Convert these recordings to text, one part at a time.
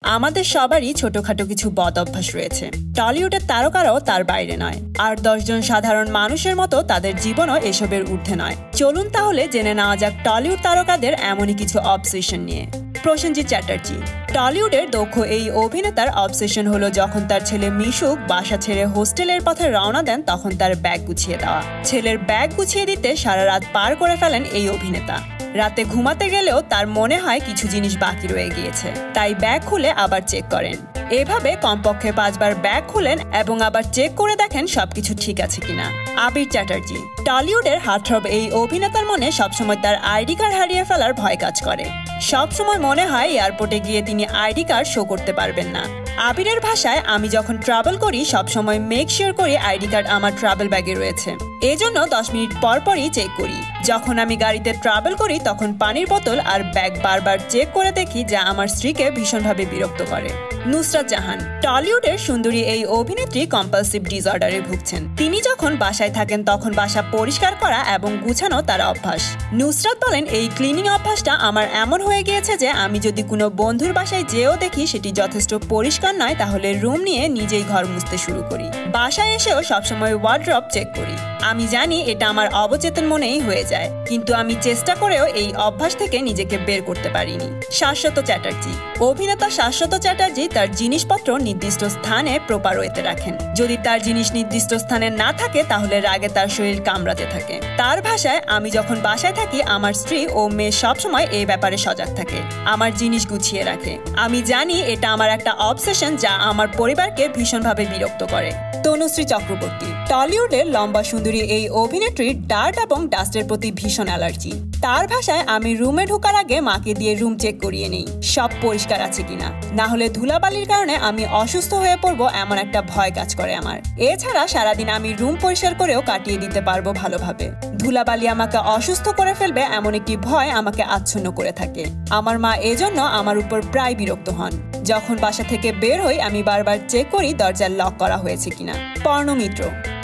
আমাদের সবারই ছোটখাটো কিছু বদ অভ্যাস রয়েছে। টলিউডের তারকারাও তার বাইরে নয়। আর 10 জন সাধারণ মানুষের মতো তাদের জীবনও এসবের ঊর্ধ্বে নয়। চলুন তাহলে জেনে নেওয়া যাক টলিউড তারকাদের এমনই কিছু অবসেশন নিয়ে। প্রসেনজিৎ চ্যাটার্জি টলিউডের দক্ষ এই অভিনেতার অবসেশন হলো যখন তার ছেলে মিশুক বাসা ছেড়ে হোস্টেলের পথে রওনা দেন তখন তার ব্যাগ গুছিয়ে দেওয়া। ছেলের ব্যাগ গুছিয়ে দিতে সারা রাত পার করে ফেলেন এই অভিনেতা। রাতে ঘুমাতে গেলেও তার মনে হয় কিছু জিনিস বাকি রয়ে গিয়েছে, তাই ব্যাগ খুলে আবার চেক করেন। এভাবে কমপক্ষে 5 বার ব্যাগ খুলেন এবং আবার চেক করে দেখেন সবকিছু ঠিক আছে কিনা। আবির চ্যাটার্জি টলিউডের হার্টথ্রব এই অভিনেতার মনে সবসময় তার আইডি কার্ড হারিয়ে ফেলার ভয় কাজ করে। সবসময় মনে হয় এয়ারপোর্টে গিয়ে তিনি আইডি কার্ড শো করতে পারবেন না। আবিরের ভাষায়, আমি যখন ট্রাভেল করি সবসময় মেক শিওর করি আইডি কার্ড আমার ট্রাভেল ব্যাগে রয়েছে। এজন্য 10 মিনিট পরই চেক করি। যখন আমি গাড়িতে ট্রাভেল করি তখন পানির বোতল আর ব্যাগ বারবার চেক করে দেখি, যা আমার স্ত্রীকে ভীষণভাবে বিরক্ত করে। নুসরাত জাহান টলিউডের সুন্দরী এই অভিনেত্রী কম্পালসিভ ডিসঅর্ডারে ভুগছেন। তিনি যখন বাসায় থাকেন তখন বাসা পরিষ্কার করা এবং গুছানো তার অভ্যাস। নুসরাত বলেন, এই ক্লিনিং অভ্যাসটা আমার এমন হয়ে গিয়েছে যে আমি যদি কোনো বন্ধুর বাসায় যেও দেখি সেটি যথেষ্ট পরিষ্কার নয়, তাহলে রুম নিয়ে নিজেই ঘর মুছতে শুরু করি। বাসায় এসেও সবসময় ওয়ার্ড্রব চেক করি। আমি জানি এটা আমার অবচেতন মনেই হয়ে যায়, কিন্তু আমি চেষ্টা করেও এই অভ্যাস থেকে নিজেকে বের করতে পারিনি। শাশ্বত চ্যাটার্জি অভিনেতা শাশ্বত চ্যাটার্জি তার জিনিসপত্র নির্দিষ্ট স্থানে প্রপার ওয়েতে রাখেন। যদি তার জিনিস নির্দিষ্ট স্থানে না থাকে তাহলে রাগে তার শরীর কামড়াতে থাকে। তার ভাষায়, আমি যখন বাসায় থাকি আমার স্ত্রী ও মেয়ে সবসময় এই ব্যাপারে সজাগ থাকে, আমার জিনিস গুছিয়ে রাখে। আমি জানি এটা আমার একটা অবসেশন যা আমার পরিবারকে ভীষণভাবে বিরক্ত করে। তনুশ্রী চক্রবর্তী টলিউডের লম্বা সুন্দরী এই অভিনেত্রীর ডার্ট এবং ডাস্টের প্রতি ভীষণ অ্যালার্জি। তার ভাষায়, আমি রুমে ঢোকার আগে মাকে দিয়ে রুম চেক করিয়ে নেই সব পরিষ্কার আছে কিনা, না হলে ধুলাবালির কারণে আমি অসুস্থ হয়ে পড়বো এমন একটা ভয় কাজ করে আমার। এছাড়া সারাদিন আমি রুম পরিষ্কার করেও কাটিয়ে দিতে পারবো ভালোভাবে। ধুলাবালি আমাকে অসুস্থ করে ফেলবে এমন একটি ভয় আমাকে আচ্ছন্ন করে থাকে। আমার মা এজন্য আমার উপর প্রায় বিরক্ত হন। যখন বাসা থেকে বের হই আমি বারবার চেক করি দরজা লক করা হয়েছে কিনা।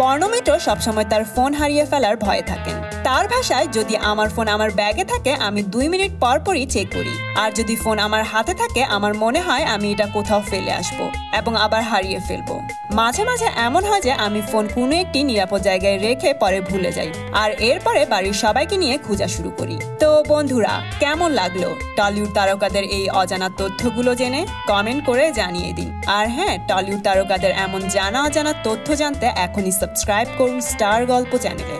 পর্ণমিত্র সবসময় তার ফোন হারিয়ে ফেলার ভয়ে থাকেন। তার ভাষায়, যদি আমার ফোন আমার ব্যাগে থাকে আমি 2 মিনিট পরই চেক করি, আর যদি ফোন আমার হাতে থাকে আমার মনে হয় আমি এটা কোথাও ফেলে আসবো এবং আবার হারিয়ে ফেলবো। মাঝে মাঝে এমন হয় যে আমি ফোন কোনো একটি নিরাপদ জায়গায় রেখে পরে ভুলে যাই, আর এরপরে বাড়ির সবাইকে নিয়ে খোঁজা শুরু করি। তো বন্ধুরা, কেমন লাগলো টলিউড তারকাদের এই অজানা তথ্যগুলো জেনে? কমেন্ট করে জানিয়ে দিন। আর হ্যাঁ, টলিউড তারকাদের এমন জানা অজানা তথ্য জানতে এখনই সাবস্ক্রাইব করুন স্টার গল্প চ্যানেলে।